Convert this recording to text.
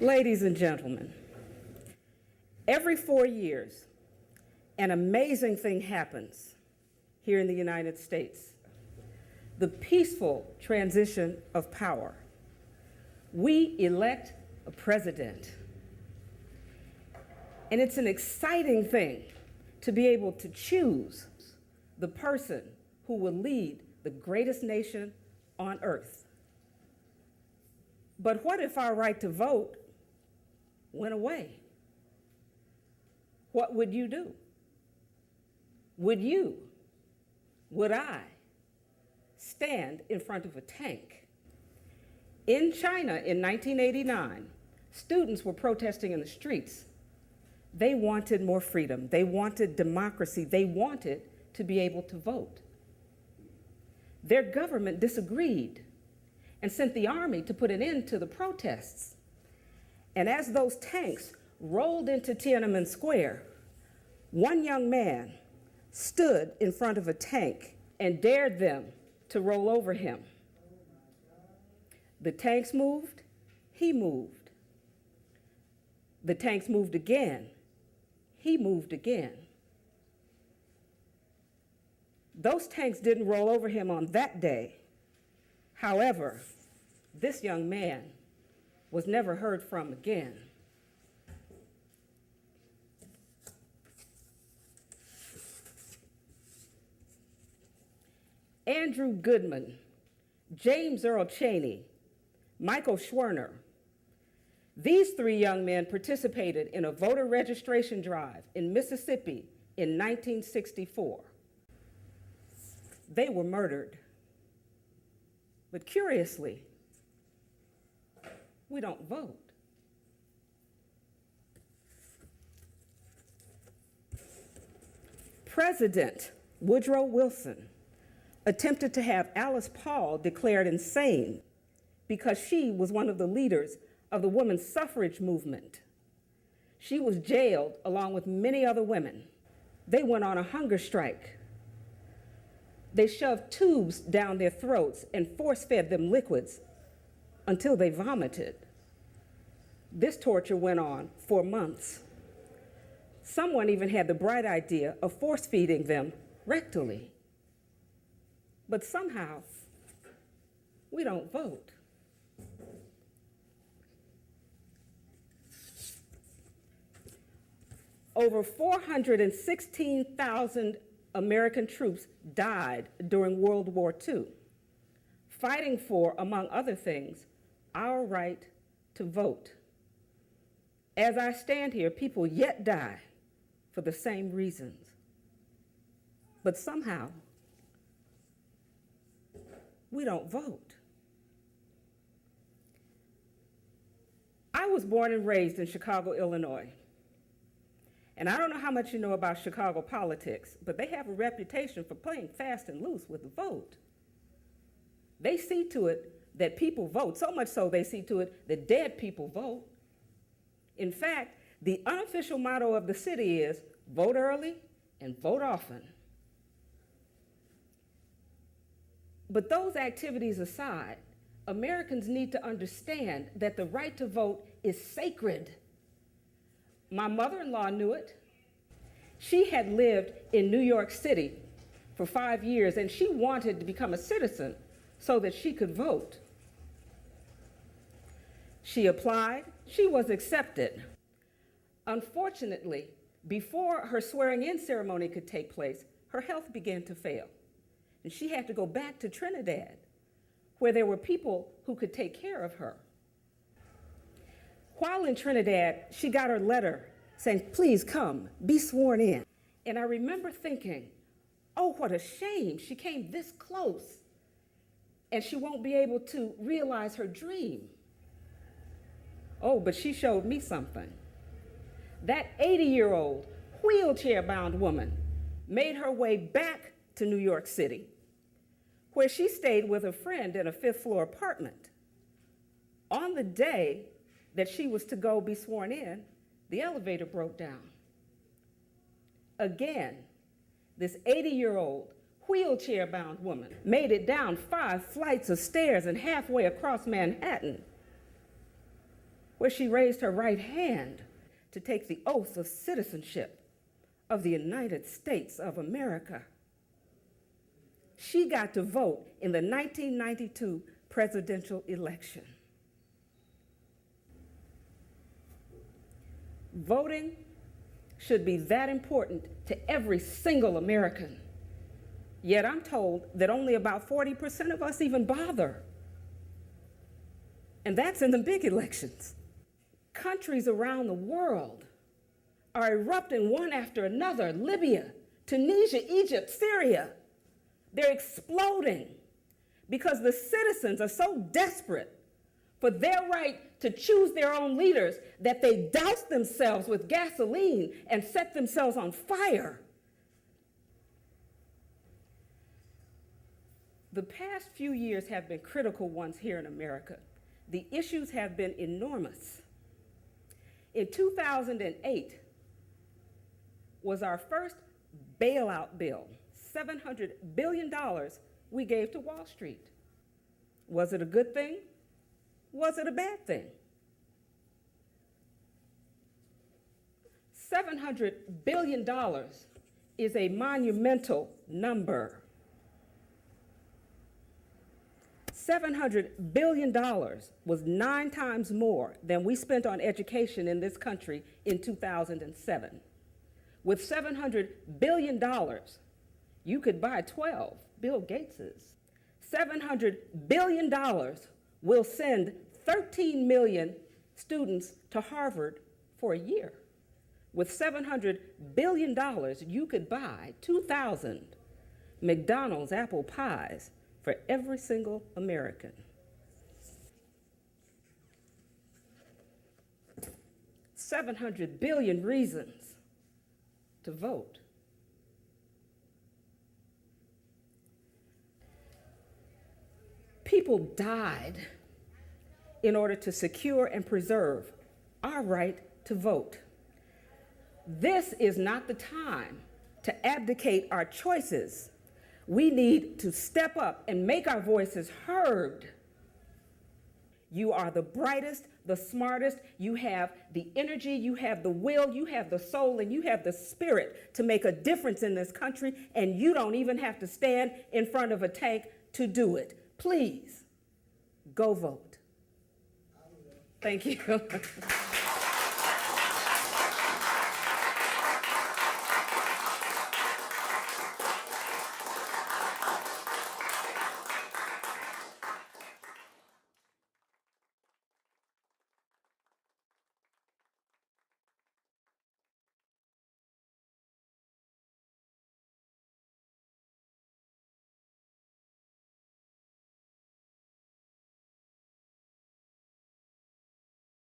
Ladies and gentlemen, every 4 years, an amazing thing happens here in the United States. The peaceful transition of power. We elect a president. And it's an exciting thing to be able to choose the person who will lead the greatest nation on earth. But what if our right to vote went away? What would you do? Would you, would I, stand in front of a tank? In China in 1989, students were protesting in the streets. They wanted more freedom. They wanted democracy. They wanted to be able to vote. Their government disagreed and sent the army to put an end to the protests. And as those tanks rolled into Tiananmen Square, one young man stood in front of a tank and dared them to roll over him. The tanks moved, he moved. The tanks moved again, he moved again. Those tanks didn't roll over him on that day. However, this young man was never heard from again. Andrew Goodman, James Earl Chaney, Michael Schwerner. These three young men participated in a voter registration drive in Mississippi in 1964. They were murdered. But curiously, we don't vote. President Woodrow Wilson attempted to have Alice Paul declared insane because she was one of the leaders of the women's suffrage movement. She was jailed along with many other women. They went on a hunger strike. They shoved tubes down their throats and force-fed them liquids until they vomited. This torture went on for months. Someone even had the bright idea of force-feeding them rectally. But somehow, we don't vote. Over 416,000 American troops died during World War II, fighting for, among other things, our right to vote. As I stand here, people yet die for the same reasons. But somehow, we don't vote. I was born and raised in Chicago, Illinois. And I don't know how much you know about Chicago politics, but they have a reputation for playing fast and loose with the vote. They see to it that people vote, so much so they see to it that dead people vote. In fact, the unofficial motto of the city is vote early and vote often. But those activities aside, Americans need to understand that the right to vote is sacred. My mother-in-law knew it. She had lived in New York City for 5 years, and she wanted to become a citizen so that she could vote. She applied. She was accepted. Unfortunately, before her swearing-in ceremony could take place, her health began to fail, and she had to go back to Trinidad, where there were people who could take care of her. While in Trinidad, she got her letter saying, please come, be sworn in. And I remember thinking, oh, what a shame. She came this close, and she won't be able to realize her dream. Oh, but she showed me something. That 80-year-old wheelchair-bound woman made her way back to New York City, where she stayed with a friend in a fifth-floor apartment. On the day that she was to go be sworn in, the elevator broke down. Again, this 80-year-old wheelchair-bound woman made it down 5 flights of stairs and halfway across Manhattan, where she raised her right hand to take the oath of citizenship of the United States of America. She got to vote in the 1992 presidential election. Voting should be that important to every single American. Yet I'm told that only about 40% of us even bother. And that's in the big elections. Countries around the world are erupting one after another. Libya, Tunisia, Egypt, Syria. They're exploding because the citizens are so desperate for their right to choose their own leaders that they douse themselves with gasoline and set themselves on fire. The past few years have been critical ones here in America. The issues have been enormous. In 2008 was our first bailout bill, $700 billion we gave to Wall Street. Was it a good thing? Was it a bad thing? $700 billion is a monumental number. $700 billion was 9 times more than we spent on education in this country in 2007. With $700 billion, you could buy 12 Bill Gateses. $700 billion will send 13 million students to Harvard for a year. With $700 billion, you could buy 2,000 McDonald's apple pies for every single American. $700 billion reasons to vote. People died in order to secure and preserve our right to vote. This is not the time to abdicate our choices. We need to step up and make our voices heard. You are the brightest, the smartest. You have the energy, you have the will, you have the soul, and you have the spirit to make a difference in this country, and you don't even have to stand in front of a tank to do it. Please, go vote. Thank you.